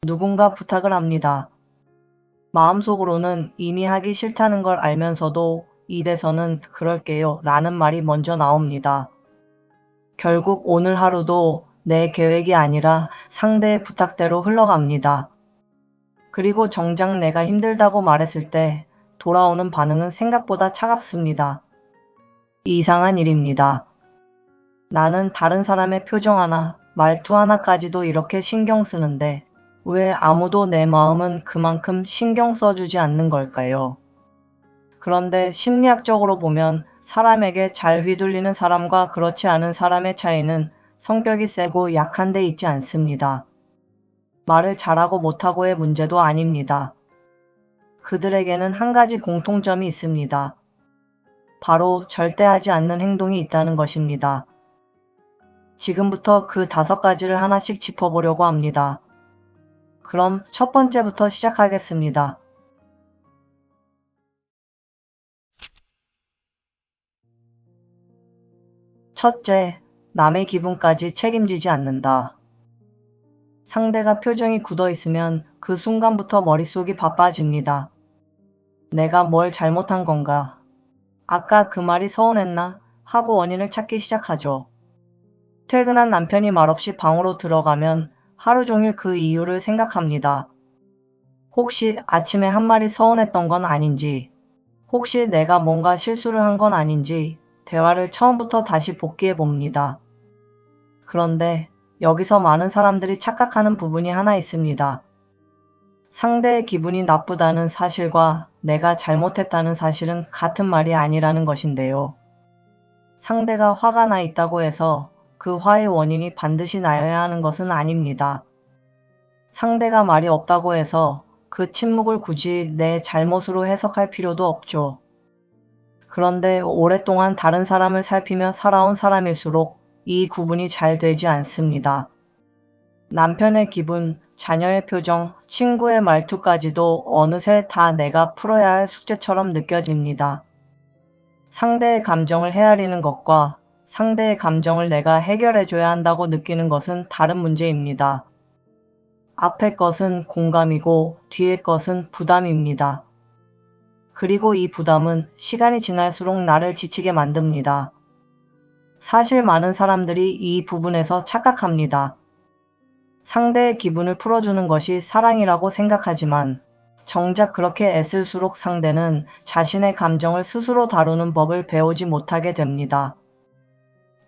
누군가 부탁을 합니다. 마음속으로는 이미 하기 싫다는 걸 알면서도 입에서는 그럴게요 라는 말이 먼저 나옵니다. 결국 오늘 하루도 내 계획이 아니라 상대의 부탁대로 흘러갑니다. 그리고 정작 내가 힘들다고 말했을 때 돌아오는 반응은 생각보다 차갑습니다. 이상한 일입니다. 나는 다른 사람의 표정 하나, 말투 하나까지도 이렇게 신경 쓰는데 왜 아무도 내 마음은 그만큼 신경 써주지 않는 걸까요? 그런데 심리학적으로 보면 사람에게 잘 휘둘리는 사람과 그렇지 않은 사람의 차이는 성격이 세고 약한 데 있지 않습니다. 말을 잘하고 못하고의 문제도 아닙니다. 그들에게는 한 가지 공통점이 있습니다. 바로 절대 하지 않는 행동이 있다는 것입니다. 지금부터 그 5가지를 하나씩 짚어보려고 합니다. 그럼 첫 번째부터 시작하겠습니다. 첫째, 남의 기분까지 책임지지 않는다. 상대가 표정이 굳어 있으면 그 순간부터 머릿속이 바빠집니다. 내가 뭘 잘못한 건가? 아까 그 말이 서운했나? 하고 원인을 찾기 시작하죠. 퇴근한 남편이 말없이 방으로 들어가면 하루 종일 그 이유를 생각합니다. 혹시 아침에 한 말이 서운했던 건 아닌지, 혹시 내가 뭔가 실수를 한 건 아닌지 대화를 처음부터 다시 복귀해 봅니다. 그런데 여기서 많은 사람들이 착각하는 부분이 하나 있습니다. 상대의 기분이 나쁘다는 사실과 내가 잘못했다는 사실은 같은 말이 아니라는 것인데요. 상대가 화가 나 있다고 해서 그 화의 원인이 반드시 나여야 하는 것은 아닙니다. 상대가 말이 없다고 해서 그 침묵을 굳이 내 잘못으로 해석할 필요도 없죠. 그런데 오랫동안 다른 사람을 살피며 살아온 사람일수록 이 구분이 잘 되지 않습니다. 남편의 기분, 자녀의 표정, 친구의 말투까지도 어느새 다 내가 풀어야 할 숙제처럼 느껴집니다. 상대의 감정을 헤아리는 것과 상대의 감정을 내가 해결해줘야 한다고 느끼는 것은 다른 문제입니다. 앞의 것은 공감이고 뒤의 것은 부담입니다. 그리고 이 부담은 시간이 지날수록 나를 지치게 만듭니다. 사실 많은 사람들이 이 부분에서 착각합니다. 상대의 기분을 풀어주는 것이 사랑이라고 생각하지만 정작 그렇게 애쓸수록 상대는 자신의 감정을 스스로 다루는 법을 배우지 못하게 됩니다.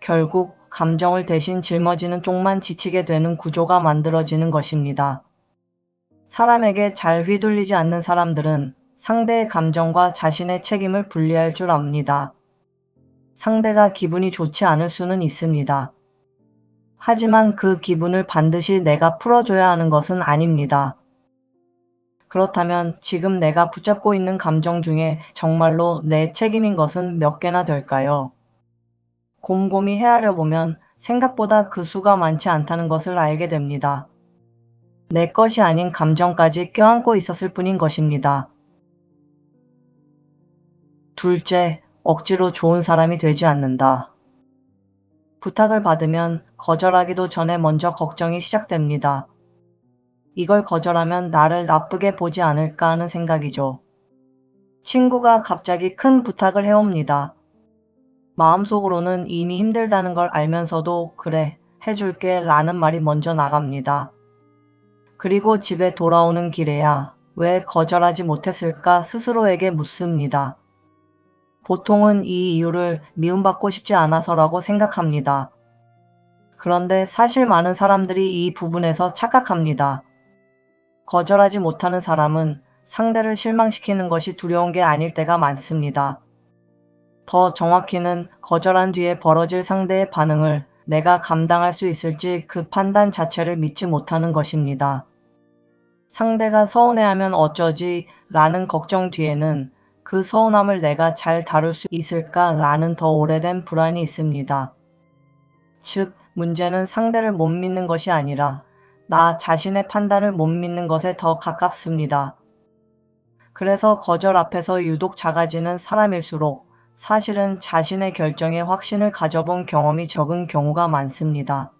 결국 감정을 대신 짊어지는 쪽만 지치게 되는 구조가 만들어지는 것입니다. 사람에게 잘 휘둘리지 않는 사람들은 상대의 감정과 자신의 책임을 분리할 줄 압니다. 상대가 기분이 좋지 않을 수는 있습니다. 하지만 그 기분을 반드시 내가 풀어줘야 하는 것은 아닙니다. 그렇다면 지금 내가 붙잡고 있는 감정 중에 정말로 내 책임인 것은 몇 개나 될까요? 곰곰이 헤아려 보면 생각보다 그 수가 많지 않다는 것을 알게 됩니다. 내 것이 아닌 감정까지 껴안고 있었을 뿐인 것입니다. 둘째, 억지로 좋은 사람이 되지 않는다. 부탁을 받으면 거절하기도 전에 먼저 걱정이 시작됩니다. 이걸 거절하면 나를 나쁘게 보지 않을까 하는 생각이죠. 친구가 갑자기 큰 부탁을 해옵니다. 마음속으로는 이미 힘들다는 걸 알면서도 그래, 해줄게 라는 말이 먼저 나갑니다. 그리고 집에 돌아오는 길에야 왜 거절하지 못했을까 스스로에게 묻습니다. 보통은 이 이유를 미움받고 싶지 않아서라고 생각합니다. 그런데 사실 많은 사람들이 이 부분에서 착각합니다. 거절하지 못하는 사람은 상대를 실망시키는 것이 두려운 게 아닐 때가 많습니다. 더 정확히는 거절한 뒤에 벌어질 상대의 반응을 내가 감당할 수 있을지 그 판단 자체를 믿지 못하는 것입니다. 상대가 서운해하면 어쩌지 라는 걱정 뒤에는 그 서운함을 내가 잘 다룰 수 있을까 라는 더 오래된 불안이 있습니다. 즉, 문제는 상대를 못 믿는 것이 아니라 나 자신의 판단을 못 믿는 것에 더 가깝습니다. 그래서 거절 앞에서 유독 작아지는 사람일수록 사실은 자신의 결정에 확신을 가져본 경험이 적은 경우가 많습니다.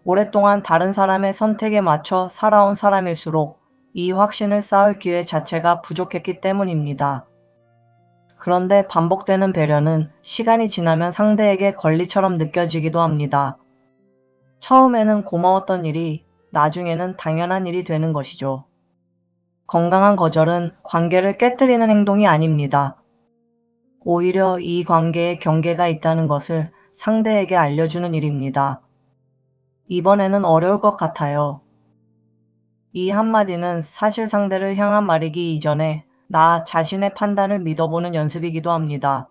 오랫동안 다른 사람의 선택에 맞춰 살아온 사람일수록 이 확신을 쌓을 기회 자체가 부족했기 때문입니다. 그런데 반복되는 배려는 시간이 지나면 상대에게 권리처럼 느껴지기도 합니다. 처음에는 고마웠던 일이 나중에는 당연한 일이 되는 것이죠. 건강한 거절은 관계를 깨뜨리는 행동이 아닙니다. 오히려 이 관계에 경계가 있다는 것을 상대에게 알려주는 일입니다. 이번에는 어려울 것 같아요. 이 한마디는 사실 상대를 향한 말이기 이전에 나 자신의 판단을 믿어보는 연습이기도 합니다.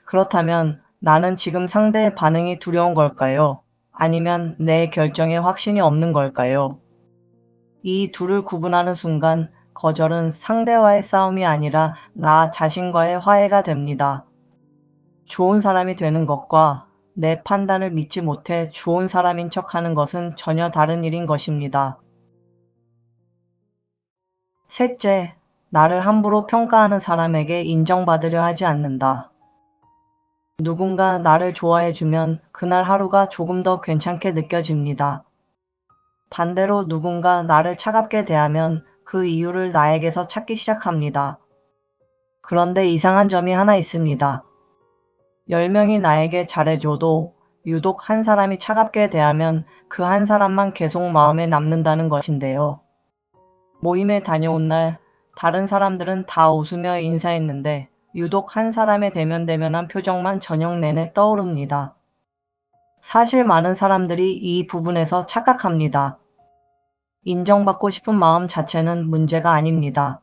그렇다면 나는 지금 상대의 반응이 두려운 걸까요? 아니면 내 결정에 확신이 없는 걸까요? 이 둘을 구분하는 순간 거절은 상대와의 싸움이 아니라 나 자신과의 화해가 됩니다. 좋은 사람이 되는 것과 내 판단을 믿지 못해 좋은 사람인 척하는 것은 전혀 다른 일인 것입니다. 셋째, 나를 함부로 평가하는 사람에게 인정받으려 하지 않는다. 누군가 나를 좋아해주면 그날 하루가 조금 더 괜찮게 느껴집니다. 반대로 누군가 나를 차갑게 대하면 그 이유를 나에게서 찾기 시작합니다. 그런데 이상한 점이 하나 있습니다. 10명이 나에게 잘해줘도 유독 한 사람이 차갑게 대하면 그 한 사람만 계속 마음에 남는다는 것인데요. 모임에 다녀온 날 다른 사람들은 다 웃으며 인사했는데 유독 한 사람의 대면대면한 표정만 저녁 내내 떠오릅니다. 사실 많은 사람들이 이 부분에서 착각합니다. 인정받고 싶은 마음 자체는 문제가 아닙니다.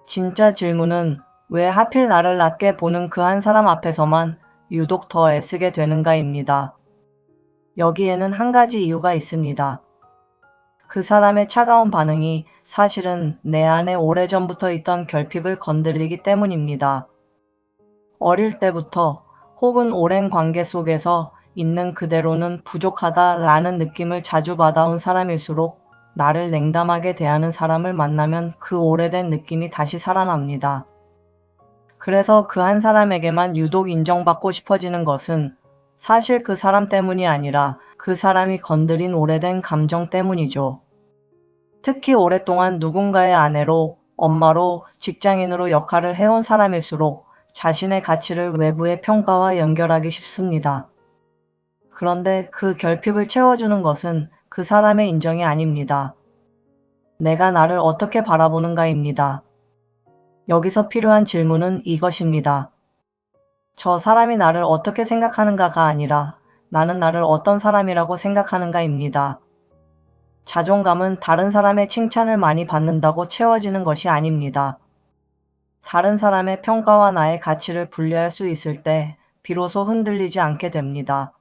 진짜 질문은 왜 하필 나를 낮게 보는 그 한 사람 앞에서만 유독 더 애쓰게 되는가입니다. 여기에는 한 가지 이유가 있습니다. 그 사람의 차가운 반응이 사실은 내 안에 오래전부터 있던 결핍을 건드리기 때문입니다. 어릴 때부터 혹은 오랜 관계 속에서 있는 그대로는 부족하다라는 느낌을 자주 받아온 사람일수록 나를 냉담하게 대하는 사람을 만나면 그 오래된 느낌이 다시 살아납니다. 그래서 그 한 사람에게만 유독 인정받고 싶어지는 것은 사실 그 사람 때문이 아니라 그 사람이 건드린 오래된 감정 때문이죠. 특히 오랫동안 누군가의 아내로, 엄마로, 직장인으로 역할을 해온 사람일수록 자신의 가치를 외부의 평가와 연결하기 쉽습니다. 그런데 그 결핍을 채워주는 것은 그 사람의 인정이 아닙니다. 내가 나를 어떻게 바라보는가입니다. 여기서 필요한 질문은 이것입니다. 저 사람이 나를 어떻게 생각하는가가 아니라 나는 나를 어떤 사람이라고 생각하는가입니다. 자존감은 다른 사람의 칭찬을 많이 받는다고 채워지는 것이 아닙니다. 다른 사람의 평가와 나의 가치를 분리할 수 있을 때 비로소 흔들리지 않게 됩니다.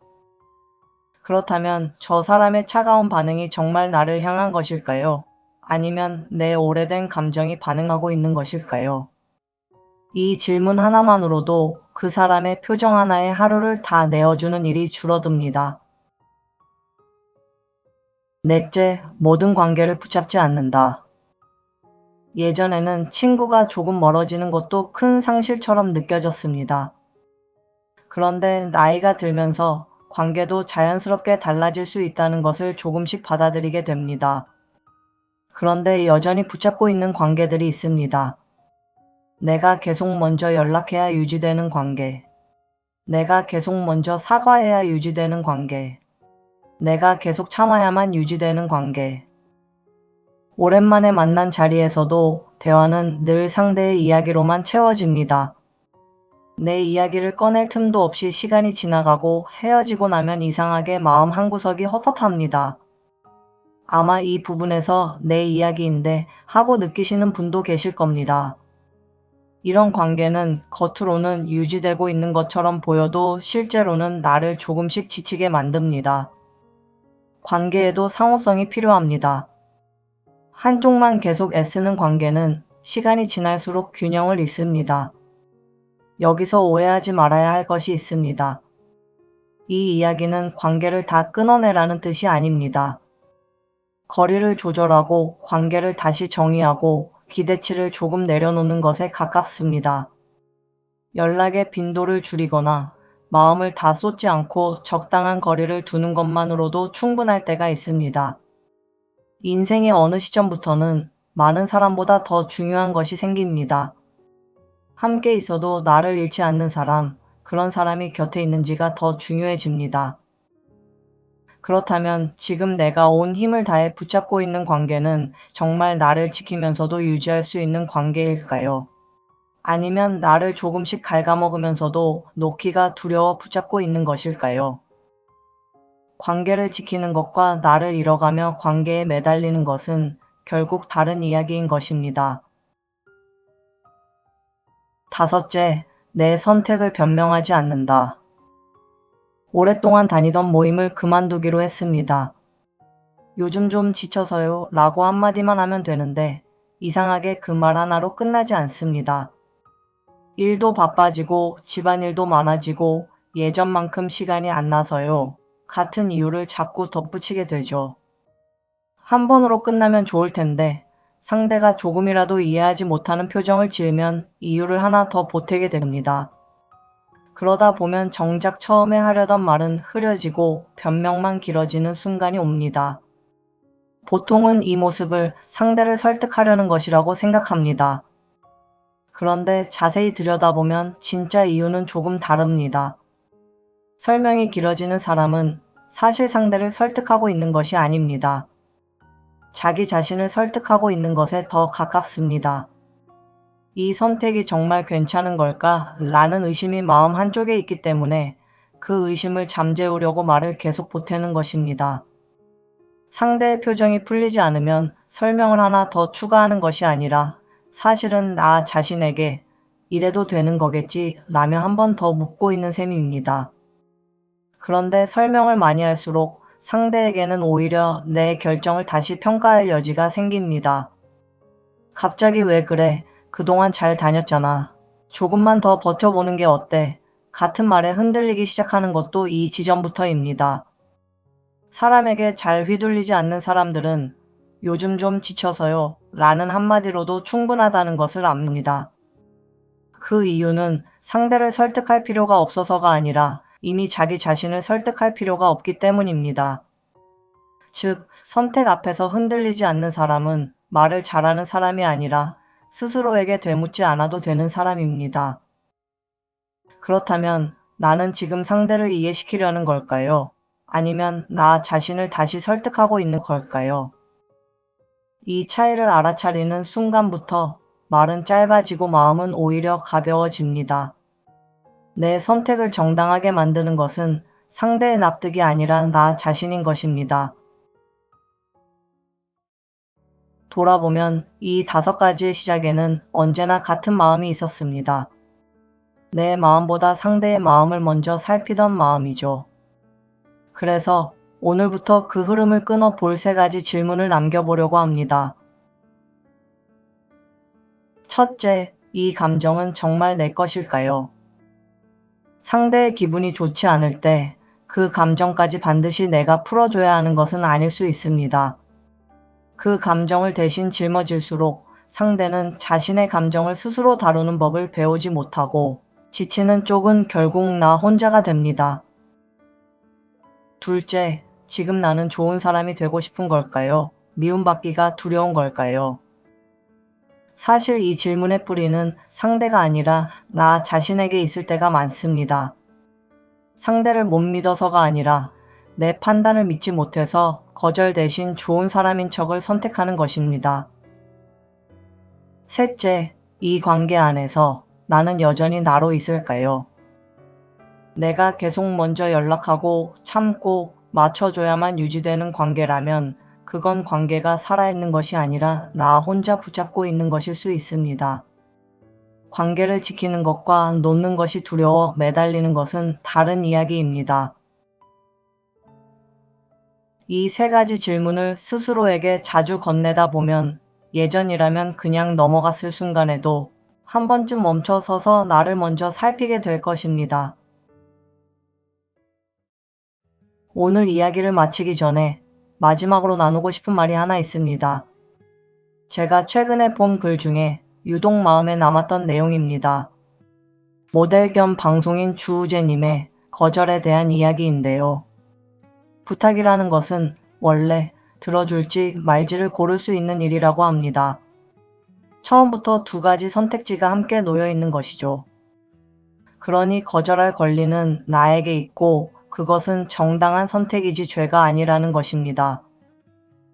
그렇다면 저 사람의 차가운 반응이 정말 나를 향한 것일까요? 아니면 내 오래된 감정이 반응하고 있는 것일까요? 이 질문 하나만으로도 그 사람의 표정 하나에 하루를 다 내어주는 일이 줄어듭니다. 넷째, 모든 관계를 붙잡지 않는다. 예전에는 친구가 조금 멀어지는 것도 큰 상실처럼 느껴졌습니다. 그런데 나이가 들면서 관계도 자연스럽게 달라질 수 있다는 것을 조금씩 받아들이게 됩니다. 그런데 여전히 붙잡고 있는 관계들이 있습니다. 내가 계속 먼저 연락해야 유지되는 관계. 내가 계속 먼저 사과해야 유지되는 관계. 내가 계속 참아야만 유지되는 관계. 오랜만에 만난 자리에서도 대화는 늘 상대의 이야기로만 채워집니다. 내 이야기를 꺼낼 틈도 없이 시간이 지나가고 헤어지고 나면 이상하게 마음 한구석이 헛헛합니다. 아마 이 부분에서 내 이야기인데 하고 느끼시는 분도 계실 겁니다. 이런 관계는 겉으로는 유지되고 있는 것처럼 보여도 실제로는 나를 조금씩 지치게 만듭니다. 관계에도 상호성이 필요합니다. 한쪽만 계속 애쓰는 관계는 시간이 지날수록 균형을 잃습니다. 여기서 오해하지 말아야 할 것이 있습니다. 이 이야기는 관계를 다 끊어내라는 뜻이 아닙니다. 거리를 조절하고 관계를 다시 정의하고 기대치를 조금 내려놓는 것에 가깝습니다. 연락의 빈도를 줄이거나 마음을 다 쏟지 않고 적당한 거리를 두는 것만으로도 충분할 때가 있습니다. 인생의 어느 시점부터는 많은 사람보다 더 중요한 것이 생깁니다. 함께 있어도 나를 잃지 않는 사람, 그런 사람이 곁에 있는지가 더 중요해집니다. 그렇다면 지금 내가 온 힘을 다해 붙잡고 있는 관계는 정말 나를 지키면서도 유지할 수 있는 관계일까요? 아니면 나를 조금씩 갉아먹으면서도 놓기가 두려워 붙잡고 있는 것일까요? 관계를 지키는 것과 나를 잃어가며 관계에 매달리는 것은 결국 다른 이야기인 것입니다. 다섯째, 내 선택을 변명하지 않는다. 오랫동안 다니던 모임을 그만두기로 했습니다. 요즘 좀 지쳐서요 라고 한마디만 하면 되는데 이상하게 그 말 하나로 끝나지 않습니다. 일도 바빠지고 집안일도 많아지고 예전만큼 시간이 안 나서요. 같은 이유를 자꾸 덧붙이게 되죠. 한 번으로 끝나면 좋을 텐데 상대가 조금이라도 이해하지 못하는 표정을 지으면 이유를 하나 더 보태게 됩니다. 그러다 보면 정작 처음에 하려던 말은 흐려지고 변명만 길어지는 순간이 옵니다. 보통은 이 모습을 상대를 설득하려는 것이라고 생각합니다. 그런데 자세히 들여다보면 진짜 이유는 조금 다릅니다. 설명이 길어지는 사람은 사실 상대를 설득하고 있는 것이 아닙니다. 자기 자신을 설득하고 있는 것에 더 가깝습니다. 이 선택이 정말 괜찮은 걸까? 라는 의심이 마음 한쪽에 있기 때문에 그 의심을 잠재우려고 말을 계속 보태는 것입니다. 상대의 표정이 풀리지 않으면 설명을 하나 더 추가하는 것이 아니라 사실은 나 자신에게 이래도 되는 거겠지 라며 한 번 더 묻고 있는 셈입니다. 그런데 설명을 많이 할수록 상대에게는 오히려 내 결정을 다시 평가할 여지가 생깁니다. 갑자기 왜 그래? 그동안 잘 다녔잖아. 조금만 더 버텨보는 게 어때? 같은 말에 흔들리기 시작하는 것도 이 지점부터입니다. 사람에게 잘 휘둘리지 않는 사람들은 요즘 좀 지쳐서요 라는 한마디로도 충분하다는 것을 압니다. 그 이유는 상대를 설득할 필요가 없어서가 아니라 이미 자기 자신을 설득할 필요가 없기 때문입니다. 즉, 선택 앞에서 흔들리지 않는 사람은 말을 잘하는 사람이 아니라 스스로에게 되묻지 않아도 되는 사람입니다. 그렇다면 나는 지금 상대를 이해시키려는 걸까요? 아니면 나 자신을 다시 설득하고 있는 걸까요? 이 차이를 알아차리는 순간부터 말은 짧아지고 마음은 오히려 가벼워집니다. 내 선택을 정당하게 만드는 것은 상대의 납득이 아니라 나 자신인 것입니다. 돌아보면 이 5가지의 시작에는 언제나 같은 마음이 있었습니다. 내 마음보다 상대의 마음을 먼저 살피던 마음이죠. 그래서 오늘부터 그 흐름을 끊어 볼 3가지 질문을 남겨보려고 합니다. 첫째, 이 감정은 정말 내 것일까요? 상대의 기분이 좋지 않을 때 그 감정까지 반드시 내가 풀어줘야 하는 것은 아닐 수 있습니다. 그 감정을 대신 짊어질수록 상대는 자신의 감정을 스스로 다루는 법을 배우지 못하고 지치는 쪽은 결국 나 혼자가 됩니다. 둘째, 지금 나는 좋은 사람이 되고 싶은 걸까요? 미움받기가 두려운 걸까요? 사실 이 질문의 뿌리는 상대가 아니라 나 자신에게 있을 때가 많습니다. 상대를 못 믿어서가 아니라 내 판단을 믿지 못해서 거절 대신 좋은 사람인 척을 선택하는 것입니다. 셋째, 이 관계 안에서 나는 여전히 나로 있을까요? 내가 계속 먼저 연락하고 참고 맞춰줘야만 유지되는 관계라면 그건 관계가 살아있는 것이 아니라 나 혼자 붙잡고 있는 것일 수 있습니다. 관계를 지키는 것과 놓는 것이 두려워 매달리는 것은 다른 이야기입니다. 이 3가지 질문을 스스로에게 자주 건네다 보면 예전이라면 그냥 넘어갔을 순간에도 한 번쯤 멈춰서서 나를 먼저 살피게 될 것입니다. 오늘 이야기를 마치기 전에 마지막으로 나누고 싶은 말이 하나 있습니다. 제가 최근에 본 글 중에 유독 마음에 남았던 내용입니다. 모델 겸 방송인 주우재님의 거절에 대한 이야기인데요. 부탁이라는 것은 원래 들어줄지 말지를 고를 수 있는 일이라고 합니다. 처음부터 두 가지 선택지가 함께 놓여 있는 것이죠. 그러니 거절할 권리는 나에게 있고 그것은 정당한 선택이지 죄가 아니라는 것입니다.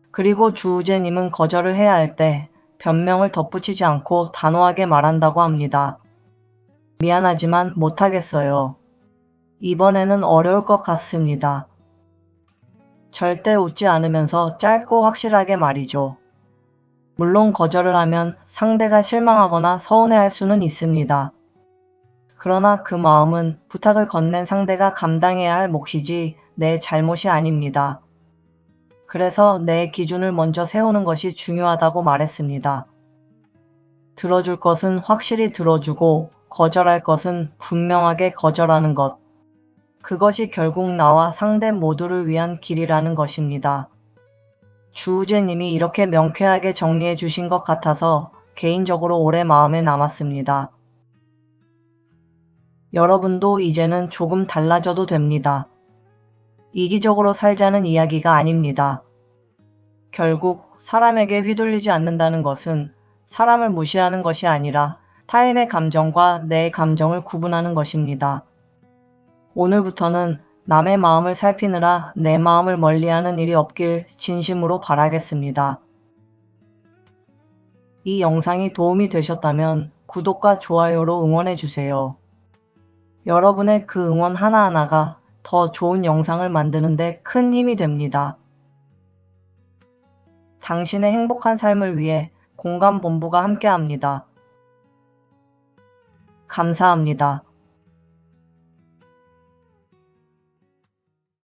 그리고 주우재님은 거절을 해야 할 때 변명을 덧붙이지 않고 단호하게 말한다고 합니다. 미안하지만 못하겠어요. 이번에는 어려울 것 같습니다. 절대 웃지 않으면서 짧고 확실하게 말이죠. 물론 거절을 하면 상대가 실망하거나 서운해할 수는 있습니다. 그러나 그 마음은 부탁을 건넨 상대가 감당해야 할 몫이지 내 잘못이 아닙니다. 그래서 내 기준을 먼저 세우는 것이 중요하다고 말했습니다. 들어줄 것은 확실히 들어주고 거절할 것은 분명하게 거절하는 것. 그것이 결국 나와 상대 모두를 위한 길이라는 것입니다. 주우재님이 이렇게 명쾌하게 정리해 주신 것 같아서 개인적으로 오래 마음에 남았습니다. 여러분도 이제는 조금 달라져도 됩니다. 이기적으로 살자는 이야기가 아닙니다. 결국 사람에게 휘둘리지 않는다는 것은 사람을 무시하는 것이 아니라 타인의 감정과 내 감정을 구분하는 것입니다. 오늘부터는 남의 마음을 살피느라 내 마음을 멀리하는 일이 없길 진심으로 바라겠습니다. 이 영상이 도움이 되셨다면 구독과 좋아요로 응원해주세요. 여러분의 그 응원 하나하나가 더 좋은 영상을 만드는 데 큰 힘이 됩니다. 당신의 행복한 삶을 위해 공감본부가 함께합니다. 감사합니다.